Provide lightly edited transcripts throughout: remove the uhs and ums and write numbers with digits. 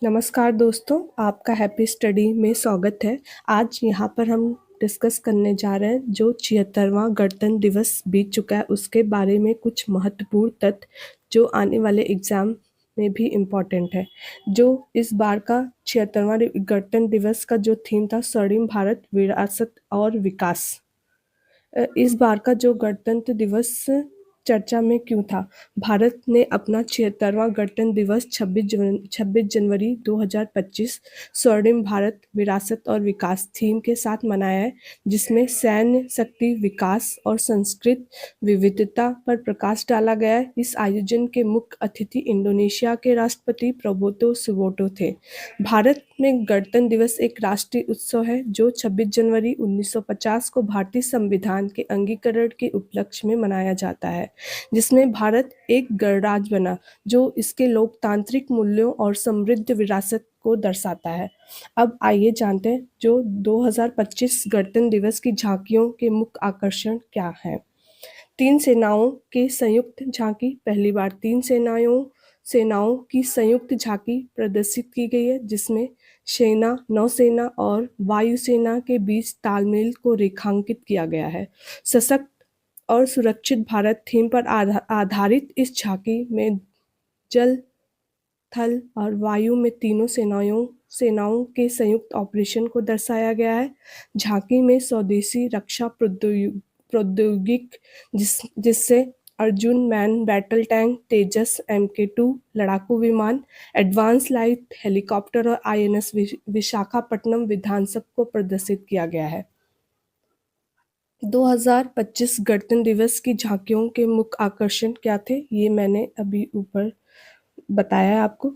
नमस्कार दोस्तों, आपका हैप्पी स्टडी में स्वागत है। आज यहाँ पर हम डिस्कस करने जा रहे हैं जो 76वां गणतंत्र दिवस बीत चुका है उसके बारे में कुछ महत्वपूर्ण तथ्य जो आने वाले एग्ज़ाम में भी इम्पोर्टेंट है। जो इस बार का 76वां गणतंत्र दिवस का जो थीम था स्वर्णिम भारत विरासत और विकास। इस बार का जो गणतंत्र दिवस चर्चा में क्यों था? भारत ने अपना 76वां गणतंत्र दिवस 26 जनवरी 2025 स्वर्णिम भारत विरासत और विकास थीम के साथ मनाया है, जिसमें सैन्य शक्ति, विकास और संस्कृत विविधता पर प्रकाश डाला गया है। इस आयोजन के मुख्य अतिथि इंडोनेशिया के राष्ट्रपति प्रबोतो सुबिanto थे। भारत में गणतंत्र दिवस एक राष्ट्रीय उत्सव है जो 26 जनवरी 1950 को भारतीय संविधान के अंगीकरण के उपलक्ष्य में मनाया जाता है, जिसमें भारत एक गणराज्य बना, जो इसके लोकतांत्रिक मूल्यों और समृद्ध विरासत को दर्शाता है। अब आइए जानते हैं जो 2025 गणतंत्र दिवस की झांकियों के मुख्य आकर्षण क्या हैं। 3 सेनाओं की संयुक्त झांकी। पहली बार 3 सेनाओं की संयुक्त झांकी प्रदर्शित की गई है, जिसमें सेना, नौसेना और वायुसेना के बीच तालमेल को रेखांकित किया गया है। सशक्त और सुरक्षित भारत थीम पर आधारित इस झांकी में जल, थल और वायु में तीनों सेनाओं के संयुक्त ऑपरेशन को दर्शाया गया है। झांकी में स्वदेशी रक्षा प्रौद्योगिक जिससे अर्जुन मैन बैटल टैंक, तेजस MK2 लड़ाकू विमान, एडवांस लाइट हेलीकॉप्टर और INS विशाखापट्टनम विध्वंसक को प्रदर्शित किया गया है। 2025 गणतंत्र दिवस की झांकियों के मुख्य आकर्षण क्या थे, ये मैंने अभी ऊपर बताया है आपको।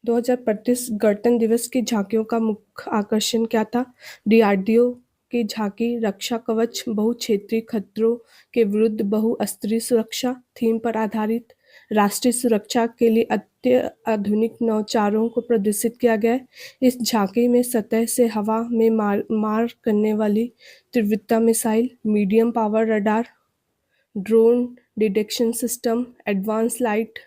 2025 गणतंत्र दिवस की झांकियों का मुख्य आकर्षण क्या था? DRDO की झांकी रक्षा कवच बहुक्षेत्रीय खतरों के विरुद्ध बहुअस्त्रीय सुरक्षा थीम पर आधारित राष्ट्रीय सुरक्षा के लिए अत्याधुनिक नौचारों को प्रदर्शित किया गया है। इस झांकी में सतह से हवा में मार करने वाली तीव्रता missile, medium power radar, drone detection system, advance light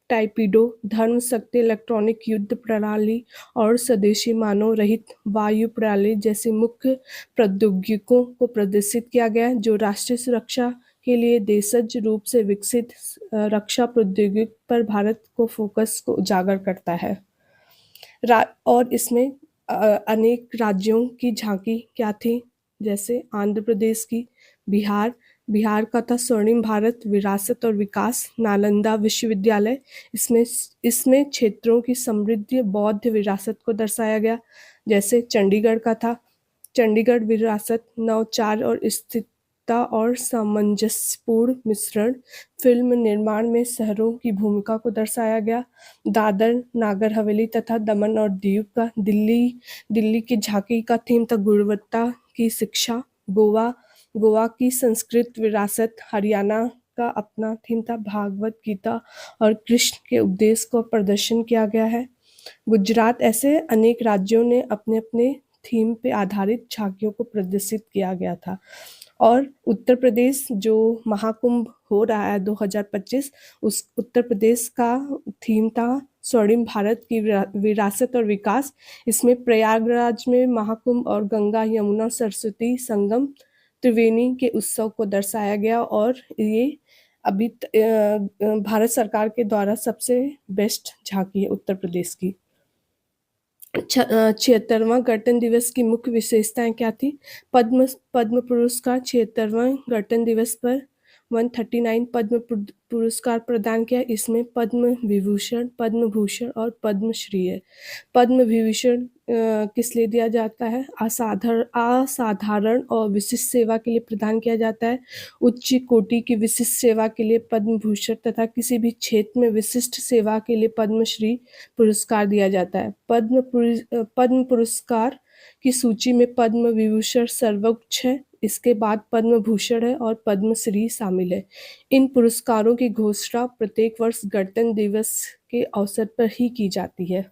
torpedo, Dharma Shakti electronic युद्ध प्रणाली और स्वदेशी मानव रहित वायु प्रणाली जैसी मुख्य प्रौद्योगिकियों को प्रदर्शित किया गया है, जो राष्ट्रीय सुरक्षा के लिए देशज रूप से विकसित रक्षा प्रौद्योगिकी पर भारत को फोकस को उजागर करता है। और इसमें अनेक राज्यों की झांकी क्या थी, जैसे आंध्र प्रदेश की, बिहार का था स्वर्णिम भारत विरासत और विकास, नालंदा विश्वविद्यालय। इसमें इसमें क्षेत्रों की समृद्ध बौद्ध विरासत को दर्शाया गया। जैसे चंडीगढ़ का था चंडीगढ़ विरासत, नवाचार और स्थिरता और सामंजस्यपूर्ण मिश्रण, फिल्म निर्माण में शहरों की भूमिका को दर्शाया गया। दादर नागर हवेली तथा दमन और दीव का दिल्ली की झांकी का थीम था गुणवत्ता की शिक्षा। गोवा की संस्कृत विरासत, हरियाणा का अपना थीम था भागवत गीता और कृष्ण के उपदेश को प्रदर्शन किया गया है। गुजरात, ऐसे अनेक राज्यों ने अपने अपने थीम पे आधारित झांकियों को प्रदर्शित किया गया था। और उत्तर प्रदेश जो महाकुंभ हो रहा है 2025, उस उत्तर प्रदेश का थीम था स्वर्णिम भारत की विरासत और विकास। इसमें प्रयागराज में महाकुंभ और गंगा, यमुना और सरस्वती संगम त्रिवेणी के उत्सव को दर्शाया गया, और ये अभी भारत सरकार के द्वारा सबसे बेस्ट झांकी है उत्तर प्रदेश की। 76वां गणतंत्र दिवस की मुख्य विशेषताएं क्या थी? पद्म पुरस्कार 76वां गणतंत्र दिवस पर 139 पद्म पुरस्कार प्रदान किया। इसमें पद्म विभूषण, पद्म भूषण और पद्मश्री है। पद्म विभूषण किस लिए दिया जाता है? असाधारण और विशिष्ट सेवा के लिए प्रदान किया जाता है। उच्च कोटि की विशिष्ट सेवा के लिए पद्म भूषण तथा किसी भी क्षेत्र में विशिष्ट सेवा के लिए पद्मश्री पुरस्कार दिया जाता है। पद्म पुरस्कार की सूची में पद्म विभूषण सर्वोच्च है, इसके बाद पद्म भूषण है और पद्मश्री शामिल है। इन पुरस्कारों की घोषणा प्रत्येक वर्ष गणतंत्र दिवस के अवसर पर ही की जाती है।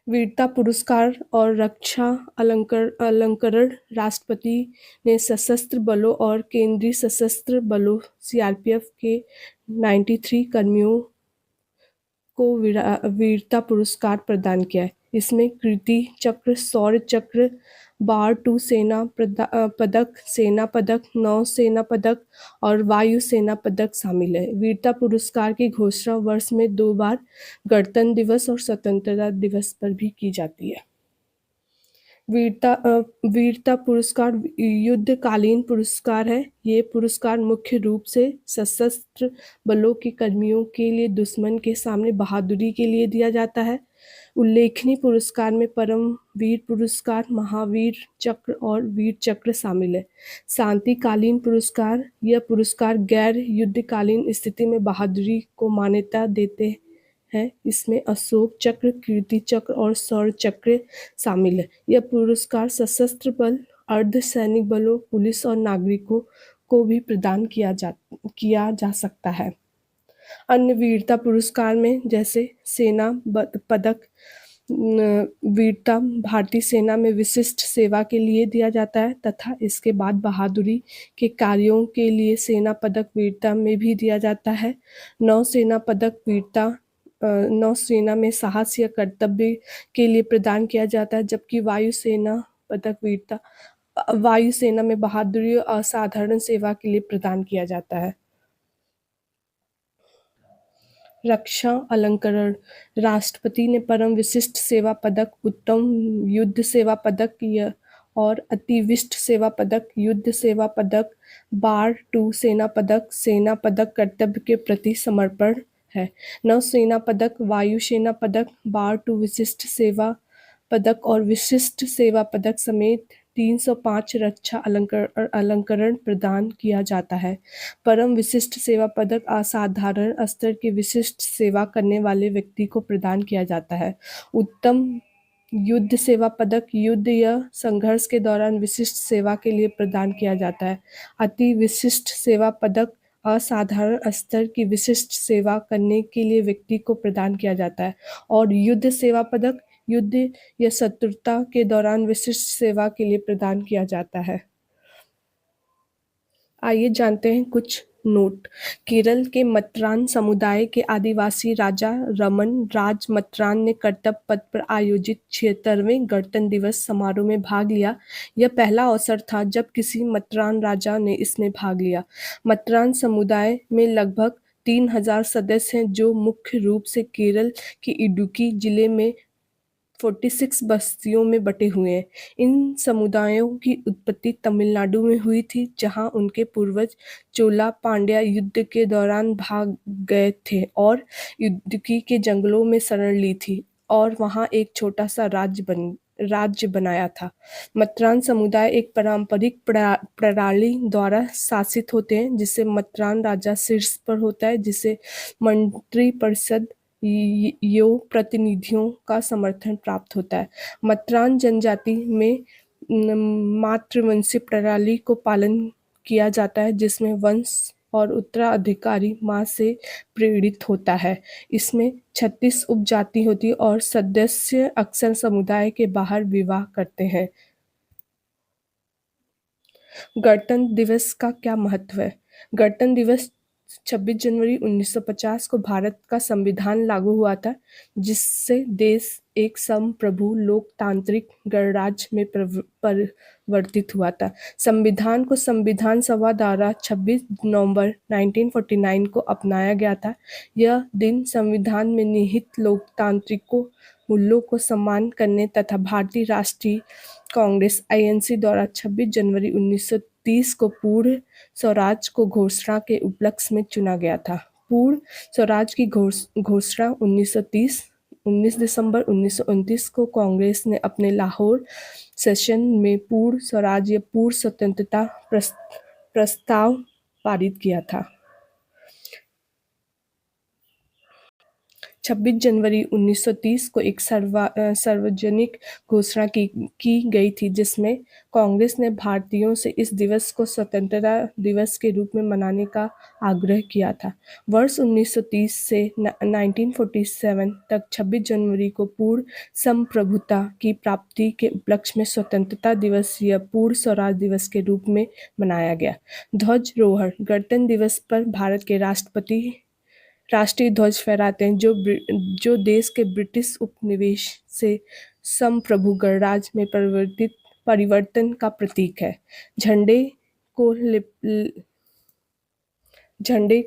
वीरता पुरस्कार और रक्षा अलंकरण राष्ट्रपति ने सशस्त्र बलों और केंद्रीय सशस्त्र बलों सीआरपीएफ के 93 कर्मियों को वीरता पुरस्कार प्रदान किया है। इसमें कीर्ति चक्र, शौर्य चक्र, बार टू पदक, सेना पदक, नौसेना पदक और वायु सेना पदक शामिल है। वीरता पुरस्कार की घोषणा वर्ष में 2 बार गणतंत्र दिवस और स्वतंत्रता दिवस पर भी की जाती है। वीरता पुरस्कार युद्धकालीन पुरस्कार है। ये पुरस्कार मुख्य रूप से सशस्त्र बलों के कर्मियों के लिए दुश्मन के सामने बहादुरी के लिए दिया जाता है। उल्लेखनीय पुरस्कार में परम वीर पुरस्कार, महावीर चक्र और वीर चक्र शामिल है। शांतिकालीन पुरस्कार, यह पुरस्कार गैर युद्धकालीन स्थिति में बहादुरी को मान्यता देते हैं। इसमें अशोक चक्र, कीर्ति चक्र और शौर्य चक्र शामिल है। यह पुरस्कार सशस्त्र बल, अर्धसैनिक बलों, पुलिस और नागरिकों को भी प्रदान किया जा सकता है। अन्य वीरता पुरस्कार में जैसे सेना पदक वीरता भारतीय सेना में विशिष्ट सेवा के लिए दिया जाता है तथा इसके बाद बहादुरी के कार्यों के लिए सेना पदक वीरता में भी दिया जाता है। नौसेना पदक वीरता नौसेना में साहस या कर्तव्य के लिए प्रदान किया जाता है, जबकि वायुसेना पदक वीरता वायुसेना में बहादुरी और असाधारण सेवा के लिए प्रदान किया जाता है। रक्षा अलंकरण राष्ट्रपति ने परम विशिष्ट सेवा पदक, उत्तम युद्ध सेवा पदक और अतिविशिष्ट सेवा पदक, युद्ध सेवा पदक, बार टू सेना पदक कर्तव्य के प्रति समर्पण है। नौसेना पदक, वायुसेना पदक, बार टू विशिष्ट सेवा पदक और विशिष्ट सेवा पदक समेत 305 रक्षा अलंकरण प्रदान किया जाता है। परम विशिष्ट सेवा पदक असाधारण स्तर की विशिष्ट सेवा करने वाले व्यक्ति को प्रदान किया जाता है। उत्तम युद्ध सेवा पदक युद्ध या संघर्ष के दौरान विशिष्ट सेवा के लिए प्रदान किया जाता है। अति विशिष्ट सेवा पदक असाधारण स्तर की विशिष्ट सेवा करने के लिए व्यक्ति को प्रदान किया जाता है। और युद्ध सेवा पदक युद्ध या शत्रुता के दौरान विशिष्ट सेवा के लिए प्रदान किया जाता है। आइए जानते हैं कुछ नोट। केरल के मत्रान समुदाय के आदिवासी राजा रमन राज मत्रान ने कर्तव्य पथ पर आयोजित 76वें गणतंत्र दिवस समारोह में भाग लिया। यह पहला अवसर था जब किसी मत्रान राजा ने इसमें भाग लिया। मत्रान समुदाय में लगभग 3000 सदस्य हैं, जो मुख्य रूप से केरल के इडुक्की जिले में 46 बस्तियों में बटे हुए हैं। इन समुदायों की उत्पत्ति तमिलनाडु में हुई थी, जहां उनके पूर्वज चोला पांड्या युद्ध के दौरान भाग गए थे और इडुक्की के जंगलों में शरण ली थी और वहां एक छोटा सा राज्य बनाया था। मत्रान समुदाय एक पारंपरिक प्रणाली द्वारा शासित होते हैं, जिसे मत्रान राजा शीर्ष पर होता है, जिसे मंत्री परिषद यो प्रतिनिधियों का समर्थन प्राप्त होता है। मत्रान जनजाति में मातृवंशीय प्रणाली को पालन किया जाता है, जिसमें वंश और उत्तराधिकारी माँ से प्रेरित होता है। इसमें 36 उपजाति होती है और सदस्य अक्सर समुदाय के बाहर विवाह करते हैं। गणतंत्र दिवस का क्या महत्व है? गणतंत्र दिवस 26 जनवरी 1950 को भारत का संविधान लागू हुआ था, जिससे देश एक संप्रभु लोकतांत्रिक गणराज्य में परिवर्तित हुआ था। संविधान को संविधान सभा द्वारा 26 नवंबर 1949 को अपनाया गया था। यह दिन संविधान में निहित लोकतांत्रिक मूल्यों को सम्मान करने तथा भारतीय राष्ट्रीय कांग्रेस (आईएनसी) द्वारा 26 जनवरी 1930 को पूर्ण स्वराज को घोषणा के उपलक्ष्य में चुना गया था। पूर्ण स्वराज की घोषणा 19 दिसंबर 1929 को कांग्रेस ने अपने लाहौर सेशन में पूर्ण स्वराज या पूर्ण स्वतंत्रता प्रस्ताव पारित किया था। 26 जनवरी 1930 को एक सार्वजनिक घोषणा की गई थी, जिसमें कांग्रेस ने भारतीयों से इस दिवस को स्वतंत्रता दिवस के रूप में मनाने का आग्रह किया था। वर्ष 1930 से 1947 तक 26 जनवरी को पूर्ण संप्रभुता की प्राप्ति के उपलक्ष्य में स्वतंत्रता दिवस या पूर्ण स्वराज दिवस के रूप में मनाया गया। ध्वजारोहण: गणतंत्र दिवस पर भारत के राष्ट्रपति राष्ट्रीय ध्वज फहराते हैं, जो देश के ब्रिटिश उपनिवेश से संप्रभु गणराज्य में परिवर्तन का प्रतीक है। झंडे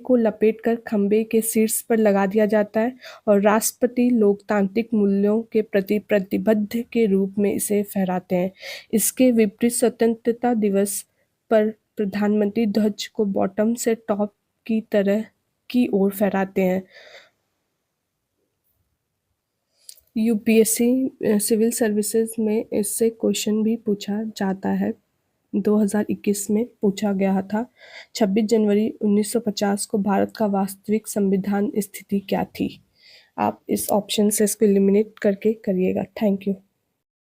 को लपेटकर खंबे के शीर्ष पर लगा दिया जाता है और राष्ट्रपति लोकतांत्रिक मूल्यों के प्रति प्रतिबद्ध के रूप में इसे फहराते हैं। इसके विपरीत स्वतंत्रता दिवस पर प्रधानमंत्री ध्वज को बॉटम से टॉप की तरह की ओर फहराते हैं। यूपीएससी सिविल सर्विसेज में इससे क्वेश्चन भी पूछा जाता है। 2021 में पूछा गया था। 26 जनवरी 1950 को भारत का वास्तविक संविधान स्थिति क्या थी? आप इस ऑप्शन से इसको एलिमिनेट करके करिएगा। Thank you.